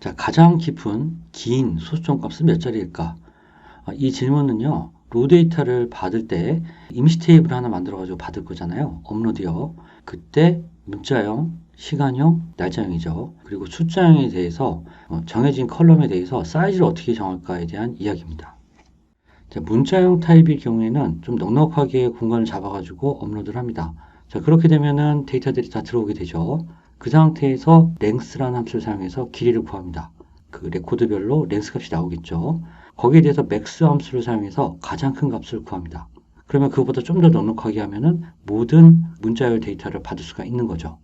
자, 가장 깊은 긴 소수점 값은 몇 자리일까? 이 질문은요, 로 데이터를 받을 때 임시 테이블 하나 만들어가지고 받을 거잖아요. 업로드요. 그때 문자형, 시간형, 날짜형이죠. 그리고 숫자형에 대해서 정해진 컬럼에 대해서 사이즈를 어떻게 정할까에 대한 이야기입니다. 자, 문자형 타입의 경우에는 좀 넉넉하게 공간을 잡아가지고 업로드를 합니다. 자, 그렇게 되면은 데이터들이 다 들어오게 되죠. 그 상태에서 length라는 함수를 사용해서 길이를 구합니다. 그 레코드별로 length 값이 나오겠죠. 거기에 대해서 max 함수를 사용해서 가장 큰 값을 구합니다. 그러면 그거보다 좀 더 넉넉하게 하면은 모든 문자열 데이터를 받을 수가 있는 거죠.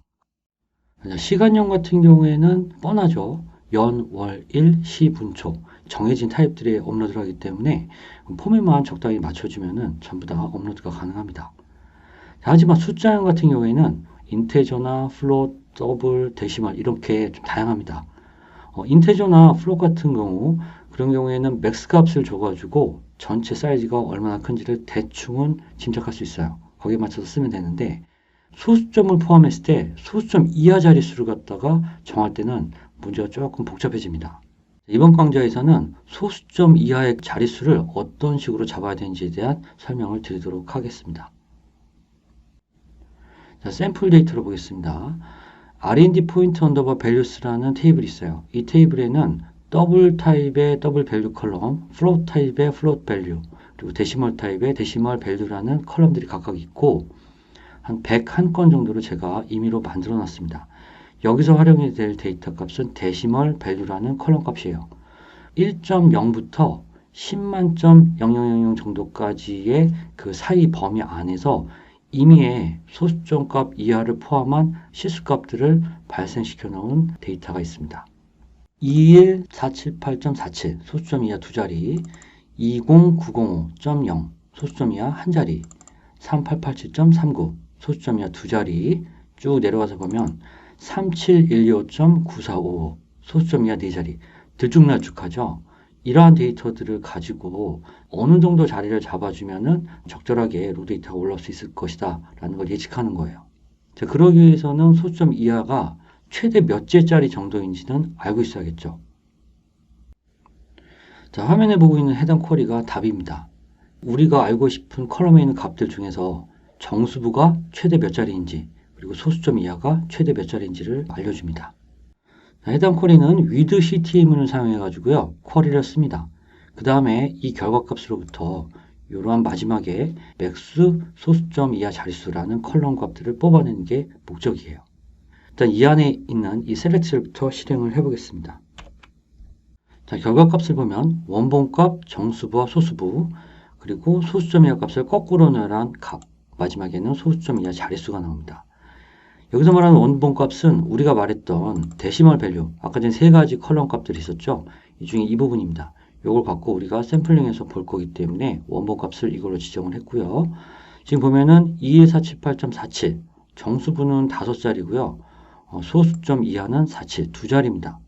시간형 같은 경우에는 뻔하죠. 연, 월, 일, 시, 분, 초 정해진 타입들에 업로드를 하기 때문에 포맷만 적당히 맞춰주면은 전부 다 업로드가 가능합니다. 하지만 숫자형 같은 경우에는 인테저나 플롯, 더블, 데시멀 이렇게 좀 다양합니다. 인테저나 플롯 같은 경우 그런 경우에는 맥스 값을 줘가지고 전체 사이즈가 얼마나 큰지를 대충은 짐작할 수 있어요. 거기에 맞춰서 쓰면 되는데 소수점을 포함했을 때 소수점 이하 자릿수를 갖다가 정할 때는 문제가 조금 복잡해집니다. 이번 강좌에서는 소수점 이하의 자릿수를 어떤 식으로 잡아야 되는지에 대한 설명을 드리도록 하겠습니다. 자, 샘플 데이터로 보겠습니다. R&D 포인트 언더바 밸류스라는 테이블이 있어요. 이 테이블에는 더블 타입의 더블 밸류 컬럼, 플롯 타입의 플롯 밸류, 그리고 데시멀 타입의 데시멀 밸류라는 컬럼들이 각각 있고 한 101건 정도를 제가 임의로 만들어 놨습니다. 여기서 활용이 될 데이터 값은 데시멀 밸류라는 컬럼 값이에요. 1.0부터 10만.0000 정도까지의 그 사이 범위 안에서 임의의 소수점 값 이하를 포함한 실수값들을 발생시켜 놓은 데이터가 있습니다. 21478.47 소수점 이하 두 자리, 20905.0 소수점 이하 한 자리, 3887.39 소수점 이하 두 자리 쭉 내려가서 보면 3715.9455 소수점 이하 네 자리 들쭉날쭉하죠. 이러한 데이터들을 가지고 어느 정도 자리를 잡아주면은 적절하게 로 데이터가 올라올 수 있을 것이다 라는 걸 예측하는 거예요. 자, 그러기 위해서는 소수점 이하가 최대 몇 제짜리 정도인지는 알고 있어야겠죠. 자, 화면에 보고 있는 해당 쿼리가 답입니다. 우리가 알고 싶은 컬럼에 있는 값들 중에서 정수부가 최대 몇 자리인지 그리고 소수점 이하가 최대 몇 자리인지를 알려줍니다. 자, 해당 쿼리는 with ctm을 사용해 가지고요 쿼리를 씁니다. 그 다음에 이 결과값으로부터 이러한 마지막에 맥스 소수점 이하 자릿수라는 컬럼 값들을 뽑아내는 게 목적이에요. 일단 이 안에 있는 이 셀렉트부터 실행을 해보겠습니다. 자, 결과값을 보면 원본값, 정수부와 소수부, 그리고 소수점 이하 값을 거꾸로 넣으란 값, 마지막에는 소수점 이하 자릿수가 나옵니다. 여기서 말하는 원본값은 우리가 말했던 데시멀 밸류, 아까 전에 세 가지 컬럼 값들이 있었죠. 이 중에 이 부분입니다. 이걸 갖고 우리가 샘플링해서 볼 거기 때문에 원본값을 이걸로 지정을 했고요. 지금 보면은 21478.47 정수부는 5자리고요. 소수점 이하는 47 두 자리입니다.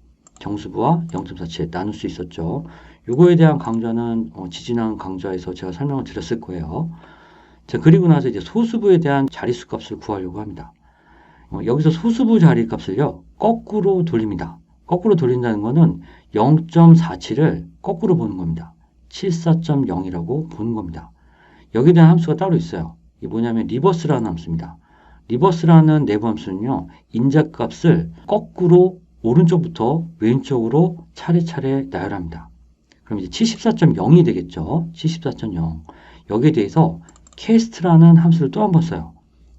정수부와 0.47 나눌 수 있었죠. 요거에 대한 강좌는 지지난 강좌에서 제가 설명을 드렸을 거예요. 자, 그리고 나서 이제 소수부에 대한 자릿수 값을 구하려고 합니다. 여기서 소수부 자리 값을요 거꾸로 돌립니다. 거꾸로 돌린다는 거는 0.47을 거꾸로 보는 겁니다. 74.0이라고 보는 겁니다. 여기에 대한 함수가 따로 있어요. 이게 뭐냐면 리버스라는 함수입니다. 리버스라는 내부 함수는요 인자값을 거꾸로 오른쪽부터 왼쪽으로 차례차례 나열합니다. 그럼 이제 74.0이 되겠죠. 74.0 여기에 대해서 cast라는 함수를 또 한 번 써요.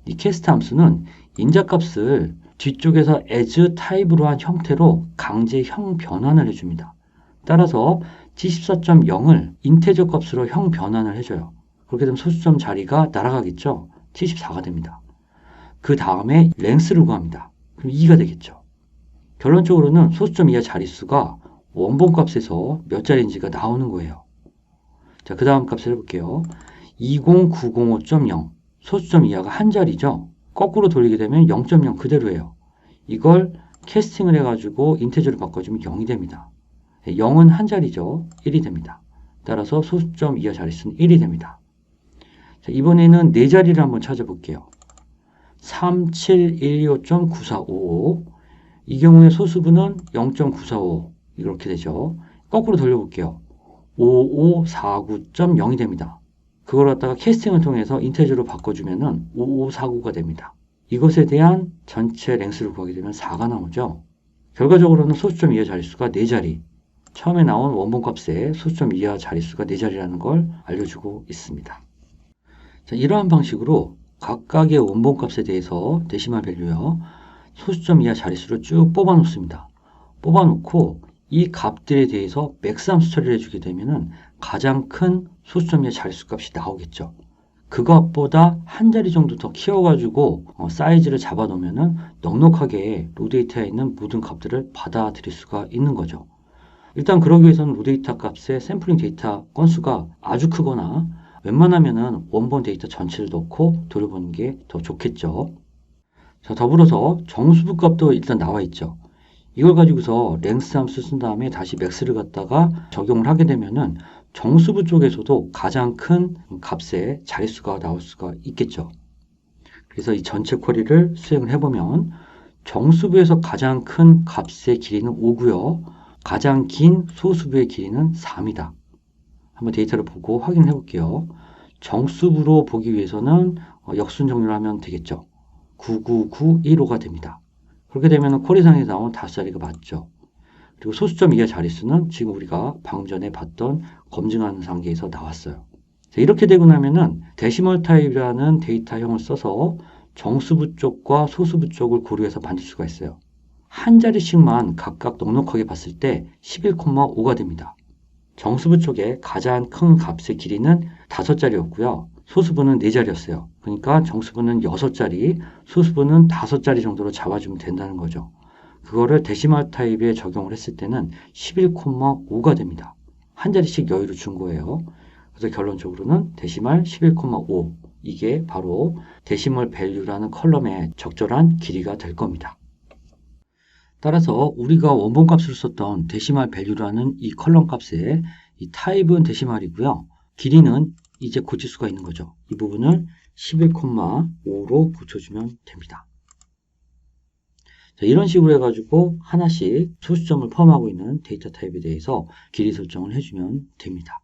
이 cast 함수는 인자값을 뒤쪽에서 as 타입으로 한 형태로 강제 형 변환을 해줍니다. 따라서 74.0을 인테저 값으로 형 변환을 해줘요. 그렇게 되면 소수점 자리가 날아가겠죠. 74가 됩니다. 그 다음에 length를 구합니다. 그럼 2가 되겠죠. 결론적으로는 소수점 이하 자릿수가 원본값에서 몇 자리인지가 나오는 거예요. 자, 그 다음 값을 해볼게요. 20905.0 소수점 이하가 한 자리죠. 거꾸로 돌리게 되면 0.0 그대로예요. 이걸 캐스팅을 해가지고 인테저로 바꿔주면 0이 됩니다. 0은 한 자리죠. 1이 됩니다. 따라서 소수점 이하 자릿수는 1이 됩니다. 자, 이번에는 네 자리를 한번 찾아볼게요. 3712.9455 이 경우에 소수부는 0.945 이렇게 되죠. 거꾸로 돌려볼게요. 5549.0이 됩니다. 그걸 갖다가 캐스팅을 통해서 인테저로 바꿔주면은 5549가 됩니다. 이것에 대한 전체 랭스를 구하게 되면 4가 나오죠. 결과적으로는 소수점 이하 자릿수가 4자리, 처음에 나온 원본 값의 소수점 이하 자릿수가 4자리라는 걸 알려주고 있습니다. 자, 이러한 방식으로 각각의 원본 값에 대해서 데시말 밸류요, 소수점 이하 자릿수를 쭉 뽑아 놓습니다. 뽑아 놓고 이 값들에 대해서 맥스함수 처리를 해주게 되면은 가장 큰 소수점 이하 자릿수 값이 나오겠죠. 그것보다 한 자리 정도 더 키워가지고 사이즈를 잡아 놓으면은 넉넉하게 로데이터에 있는 모든 값들을 받아들일 수가 있는 거죠. 일단 그러기 위해서는 로데이터 값의 샘플링 데이터 건수가 아주 크거나 웬만하면은 원본 데이터 전체를 넣고 돌려보는 게 더 좋겠죠. 자, 더불어서 정수부 값도 일단 나와 있죠. 이걸 가지고서 랭스 함수 쓴 다음에 다시 맥스를 갖다가 적용을 하게 되면은 정수부 쪽에서도 가장 큰 값의 자릿수가 나올 수가 있겠죠. 그래서 이 전체 쿼리를 수행을 해보면 정수부에서 가장 큰 값의 길이는 5고요. 가장 긴 소수부의 길이는 4입니다. 한번 데이터를 보고 확인해 볼게요. 정수부로 보기 위해서는 역순 정리를 하면 되겠죠. 99915가 됩니다. 그렇게 되면 쿼리상에 나온 5자리가 맞죠. 그리고 소수점 이하 자릿수는 지금 우리가 방금 전에 봤던 검증하는 단계에서 나왔어요. 자, 이렇게 되고 나면은 데시멀 타입이라는 데이터형을 써서 정수부 쪽과 소수부 쪽을 고려해서 만들 수가 있어요. 한 자리씩만 각각 넉넉하게 봤을 때 11,5가 됩니다. 정수부 쪽에 가장 큰 값의 길이는 5자리였고요. 소수부는 4자리였어요. 그러니까 정수부는 6자리, 소수부는 5자리 정도로 잡아주면 된다는 거죠. 그거를 데시멀 타입에 적용을 했을 때는 11,5가 됩니다. 한 자리씩 여유를 준 거예요. 그래서 결론적으로는 데시멀 11,5, 이게 바로 데시멀 밸류라는 컬럼의 적절한 길이가 될 겁니다. 따라서 우리가 원본 값으로 썼던 데시멀 밸류라는 이 컬럼 값의 이 타입은 데시멀이고요. 길이는 이제 고칠 수가 있는 거죠. 이 부분을 11,5로 고쳐주면 됩니다. 자, 이런 식으로 해가지고 하나씩 소수점을 포함하고 있는 데이터 타입에 대해서 길이 설정을 해주면 됩니다.